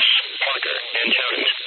Dallas, Parker, and Townsend.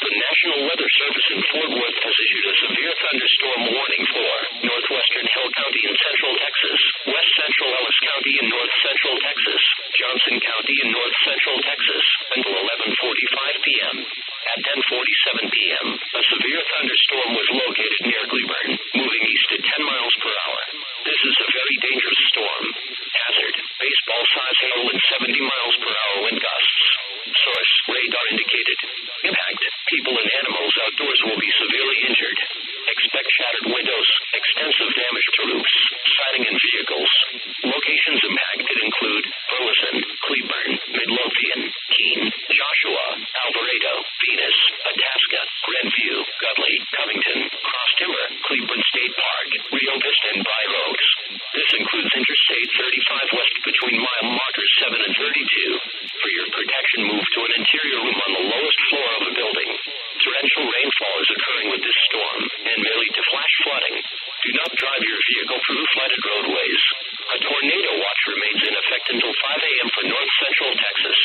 The National Weather Service in Fort Worth has issued a severe thunderstorm warning for northwestern Hill County in central Texas, west central Ellis County in north central Texas, Johnson County in north central Texas, until 11:45 p.m. At 10:47 p.m., a severe thunderstorm was located near Cleburne, moving east at 10 miles per hour. This is a very dangerous storm. Hazard: baseball-size hail and 70 miles per hour wind gusts. Source: radar indicated. Impact: people and animals outdoors will be severely injured. Expect shattered windows, extensive damage to roofs, siding and vehicles. Locations impacted include Burleson, Cleburne, Midlothian, Keene, Joshua, Alvarado, Venus, Itasca, Grandview, Gutley, Covington, Cross Timber, Cleburne State Park, Rio Vista, and Briar Oaks. This includes Interstate 35 west between mile markers 7 and 32. For your protection, move to an interior room on the lowest floor of a building. Torrential rainfall is occurring with this storm and may lead to flash flooding. Do not drive your vehicle through flooded roadways. A tornado watch remains in effect until 5 a.m. for north central Texas.